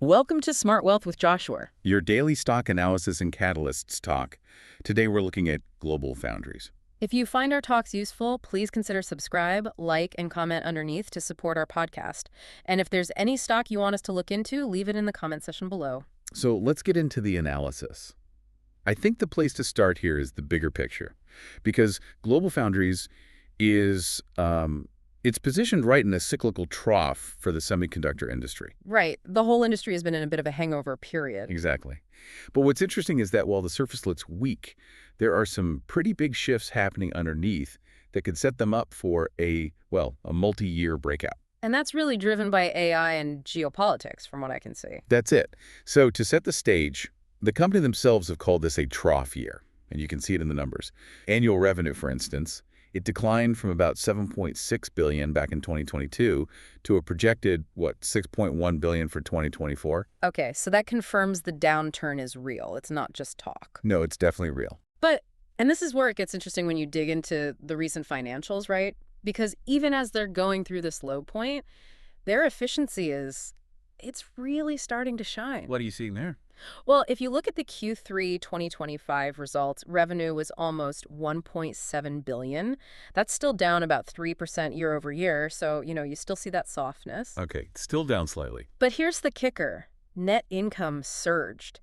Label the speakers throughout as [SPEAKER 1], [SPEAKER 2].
[SPEAKER 1] Welcome to Smart Wealth with Joshua.
[SPEAKER 2] Your daily stock analysis and catalysts talk. Today we're looking at Globalfoundries.
[SPEAKER 1] If you find our talks useful, please consider subscribe, like, and comment underneath to support our podcast. And if there's any stock you want us to look into, leave it in the comment section below.
[SPEAKER 2] So let's get into the analysis. I think the place to start here is the bigger picture, because Globalfoundries is it's positioned right in a cyclical trough for the semiconductor industry.
[SPEAKER 1] Right. The whole industry has been in a bit of a hangover period.
[SPEAKER 2] Exactly. But what's interesting is that while the surface looks weak, there are some pretty big shifts happening underneath that could set them up for a multi-year breakout.
[SPEAKER 1] And that's really driven by AI and geopolitics, from what I can see.
[SPEAKER 2] That's it. So to set the stage, the company themselves have called this a trough year, and you can see it in the numbers. Annual revenue, for instance, it declined from about $7.6 billion back in 2022 to a projected, $6.1 billion for 2024?
[SPEAKER 1] Okay, so that confirms the downturn is real. It's not just talk.
[SPEAKER 2] No, it's definitely real.
[SPEAKER 1] And this is where it gets interesting when you dig into the recent financials, right? Because even as they're going through this low point, their efficiency it's really starting to shine.
[SPEAKER 2] What are you seeing there?
[SPEAKER 1] Well, if you look at the Q3 2025 results, revenue was almost $1.7 billion. That's still down about 3% year over year, so, you still see that softness.
[SPEAKER 2] Okay, still down slightly.
[SPEAKER 1] But here's the kicker. Net income surged.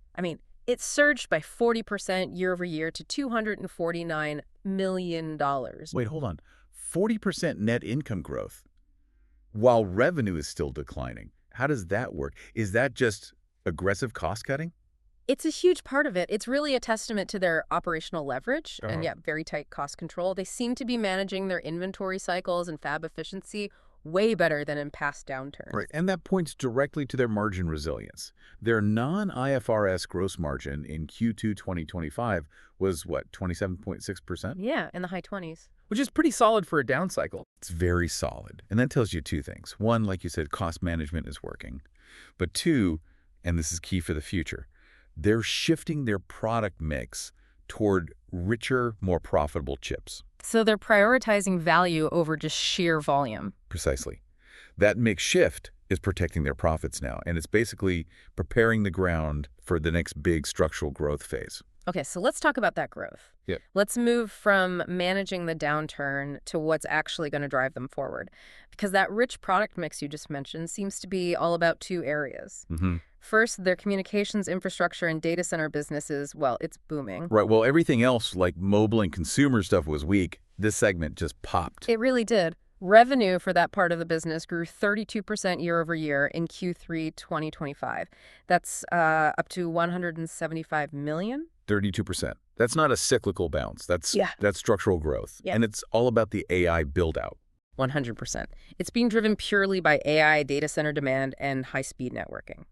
[SPEAKER 1] It surged by 40% year over year to $249 million.
[SPEAKER 2] Wait, hold on. 40% net income growth, while revenue is still declining. How does that work? Is that just aggressive cost cutting?
[SPEAKER 1] It's a huge part of it. It's really a testament to their operational leverage and, very tight cost control. They seem to be managing their inventory cycles and fab efficiency way better than in past downturns.
[SPEAKER 2] Right, and that points directly to their margin resilience. Their non-IFRS gross margin in Q2 2025 was, 27.6%?
[SPEAKER 1] Yeah, in the high 20s.
[SPEAKER 3] Which is pretty solid for a down cycle.
[SPEAKER 2] It's very solid. And that tells you two things. One, like you said, cost management is working. But two, and this is key for the future, they're shifting their product mix toward richer, more profitable chips.
[SPEAKER 1] So they're prioritizing value over just sheer volume.
[SPEAKER 2] Precisely. That mix shift is protecting their profits now, and it's basically preparing the ground for the next big structural growth phase.
[SPEAKER 1] Okay, so let's talk about that growth.
[SPEAKER 2] Yeah.
[SPEAKER 1] Let's move from managing the downturn to what's actually going to drive them forward. Because that rich product mix you just mentioned seems to be all about two areas. First, their communications infrastructure and data center businesses, it's booming.
[SPEAKER 2] Right. Well, everything else like mobile and consumer stuff was weak. This segment just popped.
[SPEAKER 1] It really did. Revenue for that part of the business grew 32% year over year in Q3 2025. That's up to $175 million.
[SPEAKER 2] 32%. That's not a cyclical bounce. That's structural growth.
[SPEAKER 1] Yeah.
[SPEAKER 2] And it's all about the AI build-out.
[SPEAKER 1] 100%. It's being driven purely by AI, data center demand, and high-speed networking.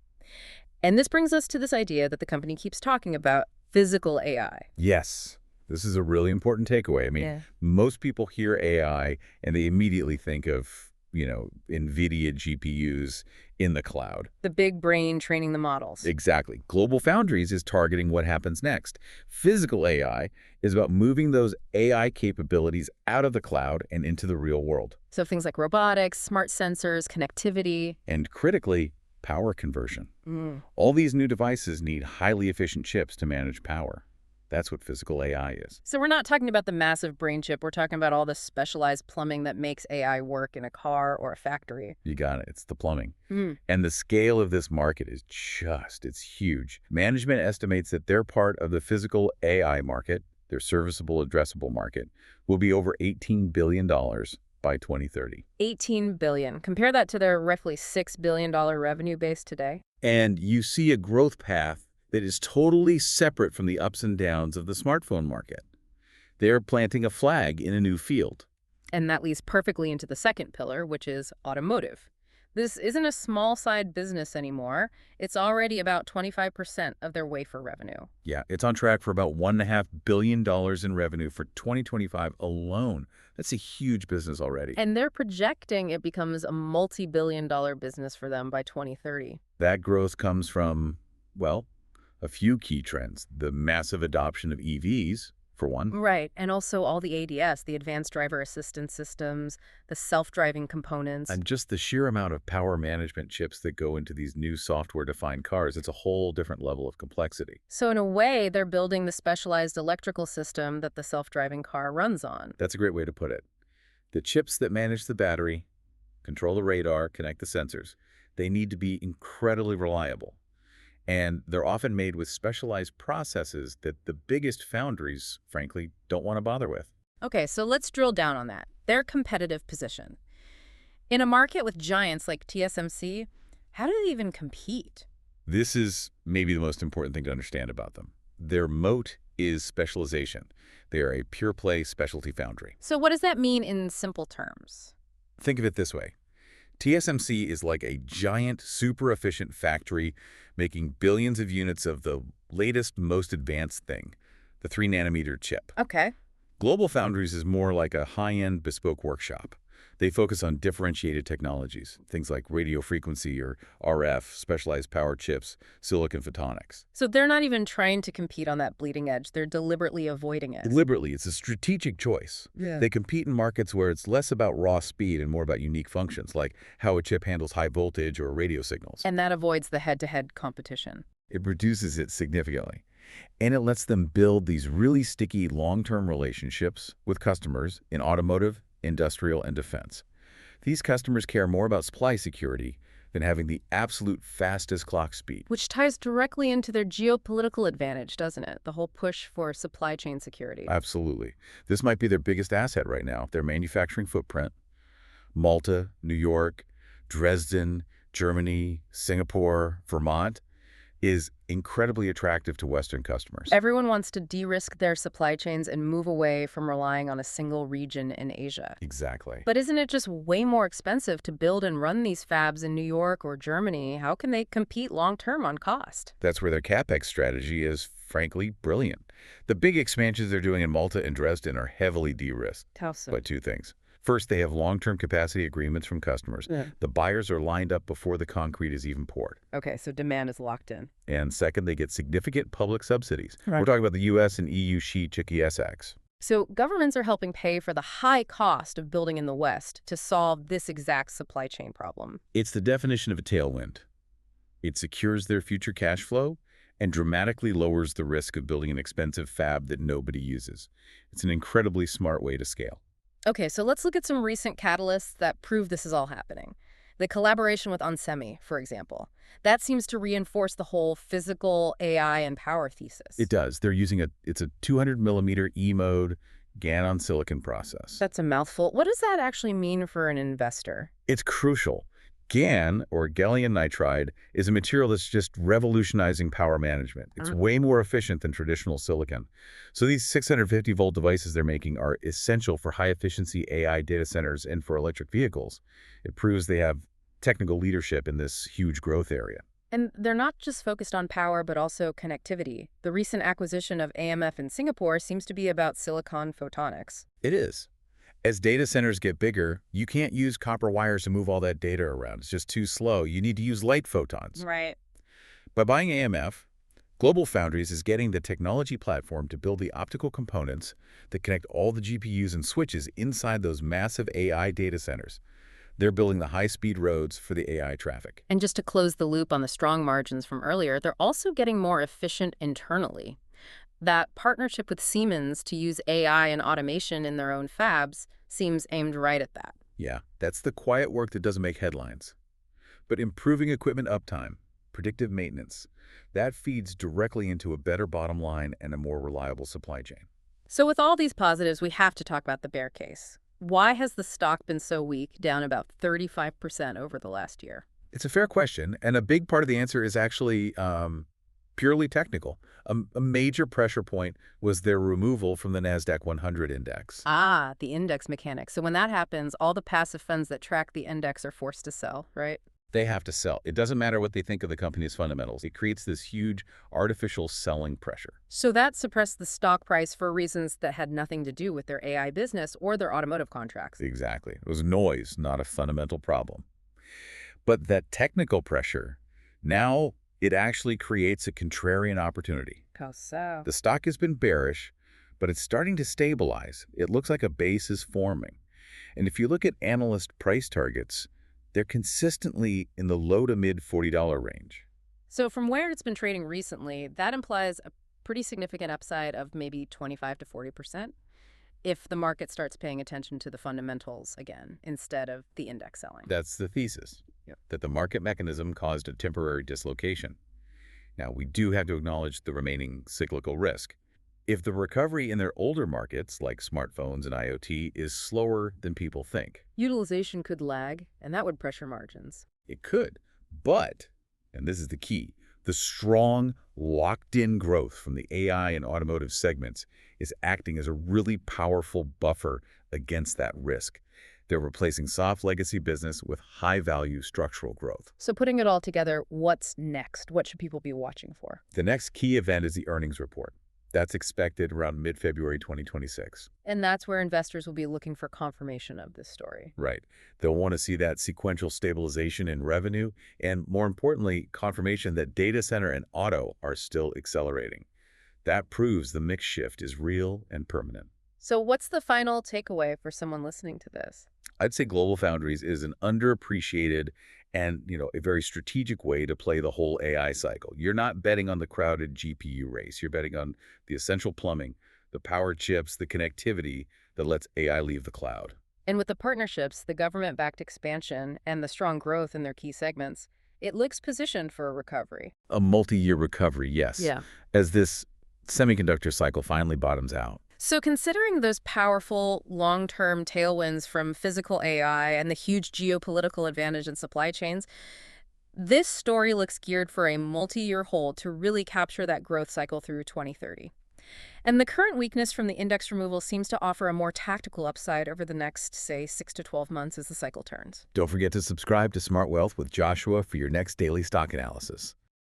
[SPEAKER 1] And this brings us to this idea that the company keeps talking about, physical AI.
[SPEAKER 2] Yes. This is a really important takeaway. Most people hear AI and they immediately think of, NVIDIA GPUs in the cloud.
[SPEAKER 1] The big brain training the models.
[SPEAKER 2] Exactly. Globalfoundries is targeting what happens next. Physical AI is about moving those AI capabilities out of the cloud and into the real world.
[SPEAKER 1] So things like robotics, smart sensors, connectivity.
[SPEAKER 2] And critically, power conversion. All these new devices need highly efficient chips to manage power. That's what physical AI is.
[SPEAKER 1] So we're not talking about the massive brain chip. We're talking about all the specialized plumbing that makes AI work in a car or a factory.
[SPEAKER 2] You got it. It's the plumbing. And the scale of this market is it's huge. Management estimates that their part of the physical AI market, their serviceable addressable market, will be over $18 billion by 2030.
[SPEAKER 1] $18 billion. Compare that to their roughly $6 billion revenue base today.
[SPEAKER 2] And you see a growth path that is totally separate from the ups and downs of the smartphone market. They're planting a flag in a new field.
[SPEAKER 1] And that leads perfectly into the second pillar, which is automotive. This isn't a small-side business anymore. It's already about 25% of their wafer revenue.
[SPEAKER 2] Yeah, it's on track for about $1.5 billion in revenue for 2025 alone. That's a huge business already.
[SPEAKER 1] And they're projecting it becomes a multi-billion-dollar business for them by 2030.
[SPEAKER 2] That growth comes from, a few key trends. The massive adoption of EVs, for one.
[SPEAKER 1] Right, and also all the ADS, the advanced driver assistance systems, the self-driving components.
[SPEAKER 2] And just the sheer amount of power management chips that go into these new software-defined cars, it's a whole different level of complexity.
[SPEAKER 1] So in a way, they're building the specialized electrical system that the self-driving car runs on.
[SPEAKER 2] That's a great way to put it. The chips that manage the battery, control the radar, connect the sensors, they need to be incredibly reliable. And they're often made with specialized processes that the biggest foundries, frankly, don't want to bother with.
[SPEAKER 1] Okay, so let's drill down on that. Their competitive position. In a market with giants like TSMC, how do they even compete?
[SPEAKER 2] This is maybe the most important thing to understand about them. Their moat is specialization. They are a pure-play specialty foundry.
[SPEAKER 1] So what does that mean in simple terms?
[SPEAKER 2] Think of it this way. TSMC is like a giant, super efficient factory making billions of units of the latest, most advanced thing, the 3-nanometer chip.
[SPEAKER 1] Okay.
[SPEAKER 2] Globalfoundries is more like a high-end bespoke workshop. They focus on differentiated technologies, things like radio frequency or RF, specialized power chips, silicon photonics.
[SPEAKER 1] So they're not even trying to compete on that bleeding edge. They're deliberately avoiding it.
[SPEAKER 2] Deliberately, it's a strategic choice.
[SPEAKER 1] Yeah.
[SPEAKER 2] They compete in markets where it's less about raw speed and more about unique functions, like how a chip handles high voltage or radio signals.
[SPEAKER 1] And that avoids the head-to-head competition.
[SPEAKER 2] It reduces it significantly. And it lets them build these really sticky long-term relationships with customers in automotive, industrial, and defense. These customers care more about supply security than having the absolute fastest clock speed.
[SPEAKER 1] Which ties directly into their geopolitical advantage, doesn't it? The whole push for supply chain security.
[SPEAKER 2] Absolutely. This might be their biggest asset right now, their manufacturing footprint. Malta, New York, Dresden, Germany, Singapore, Vermont is incredibly attractive to Western customers.
[SPEAKER 1] Everyone wants to de-risk their supply chains and move away from relying on a single region in Asia.
[SPEAKER 2] Exactly.
[SPEAKER 1] But isn't it just way more expensive to build and run these fabs in New York or Germany? How can they compete long-term on cost?
[SPEAKER 2] That's where their CapEx strategy is, frankly, brilliant. The big expansions they're doing in Malta and Dresden are heavily de-risked
[SPEAKER 1] How so?
[SPEAKER 2] by two things. First, they have long-term capacity agreements from customers.
[SPEAKER 1] Yeah.
[SPEAKER 2] The buyers are lined up before the concrete is even poured.
[SPEAKER 1] Okay, so demand is locked in.
[SPEAKER 2] And second, they get significant public subsidies.
[SPEAKER 1] Right.
[SPEAKER 2] We're talking about the U.S. and EU SHE-CHIK-ES Acts.
[SPEAKER 1] So governments are helping pay for the high cost of building in the West to solve this exact supply chain problem.
[SPEAKER 2] It's the definition of a tailwind. It secures their future cash flow and dramatically lowers the risk of building an expensive fab that nobody uses. It's an incredibly smart way to scale.
[SPEAKER 1] Okay, so let's look at some recent catalysts that prove this is all happening. The collaboration with onsemi, for example. That seems to reinforce the whole physical AI and power thesis.
[SPEAKER 2] It does. They're using it's a 200-millimeter E-mode GaN on silicon process.
[SPEAKER 1] That's a mouthful. What does that actually mean for an investor?
[SPEAKER 2] It's crucial. GaN, or gallium nitride, is a material that's just revolutionizing power management. It's way more efficient than traditional silicon. So these 650-volt devices they're making are essential for high-efficiency AI data centers and for electric vehicles. It proves they have technical leadership in this huge growth area.
[SPEAKER 1] And they're not just focused on power, but also connectivity. The recent acquisition of AMF in Singapore seems to be about silicon photonics.
[SPEAKER 2] It is. As data centers get bigger, you can't use copper wires to move all that data around. It's just too slow. You need to use light photons.
[SPEAKER 1] Right.
[SPEAKER 2] By buying AMF, Globalfoundries is getting the technology platform to build the optical components that connect all the GPUs and switches inside those massive AI data centers. They're building the high-speed roads for the AI traffic.
[SPEAKER 1] And just to close the loop on the strong margins from earlier, they're also getting more efficient internally. That partnership with Siemens to use AI and automation in their own fabs seems aimed right at that.
[SPEAKER 2] Yeah, that's the quiet work that doesn't make headlines. But improving equipment uptime, predictive maintenance, that feeds directly into a better bottom line and a more reliable supply chain.
[SPEAKER 1] So with all these positives, we have to talk about the bear case. Why has the stock been so weak, down about 35% over the last year?
[SPEAKER 2] It's a fair question, and a big part of the answer is actually purely technical. A major pressure point was their removal from the NASDAQ 100 index.
[SPEAKER 1] Ah, the index mechanics. So when that happens, all the passive funds that track the index are forced to sell, right?
[SPEAKER 2] They have to sell. It doesn't matter what they think of the company's fundamentals. It creates this huge artificial selling pressure.
[SPEAKER 1] So that suppressed the stock price for reasons that had nothing to do with their AI business or their automotive contracts.
[SPEAKER 2] Exactly. It was noise, not a fundamental problem. But that technical pressure, now it actually creates a contrarian opportunity.
[SPEAKER 1] How so?
[SPEAKER 2] The stock has been bearish, but it's starting to stabilize. It looks like a base is forming. And if you look at analyst price targets, they're consistently in the low to mid $40 range.
[SPEAKER 1] So from where it's been trading recently, that implies a pretty significant upside of maybe 25 to 40% if the market starts paying attention to the fundamentals again instead of the index selling.
[SPEAKER 2] That's the thesis, that the market mechanism caused a temporary dislocation. Now, we do have to acknowledge the remaining cyclical risk. If the recovery in their older markets, like smartphones and IoT, is slower than people think,
[SPEAKER 1] Utilization could lag, and that would pressure margins.
[SPEAKER 2] it could. But, and this is the key, the strong, locked-in growth from the AI and automotive segments is acting as a really powerful buffer against that risk. They're replacing soft legacy business with high-value structural growth.
[SPEAKER 1] So putting it all together, what's next? What should people be watching for?
[SPEAKER 2] The next key event is the earnings report. That's expected around mid-February 2026.
[SPEAKER 1] And that's where investors will be looking for confirmation of this story.
[SPEAKER 2] Right. They'll want to see that sequential stabilization in revenue and, more importantly, confirmation that data center and auto are still accelerating. That proves the mix shift is real and permanent.
[SPEAKER 1] So what's the final takeaway for someone listening to this?
[SPEAKER 2] I'd say Globalfoundries is an underappreciated and, a very strategic way to play the whole AI cycle. You're not betting on the crowded GPU race. You're betting on the essential plumbing, the power chips, the connectivity that lets AI leave the cloud.
[SPEAKER 1] And with the partnerships, the government-backed expansion, and the strong growth in their key segments, it looks positioned for a recovery.
[SPEAKER 2] A multi-year recovery, yes.
[SPEAKER 1] Yeah.
[SPEAKER 2] As this semiconductor cycle finally bottoms out.
[SPEAKER 1] So considering those powerful long-term tailwinds from physical AI and the huge geopolitical advantage in supply chains, this story looks geared for a multi-year hold to really capture that growth cycle through 2030. And the current weakness from the index removal seems to offer a more tactical upside over the next, say, 6 to 12 months as the cycle turns.
[SPEAKER 2] Don't forget to subscribe to Smart Wealth with Joshua for your next daily stock analysis.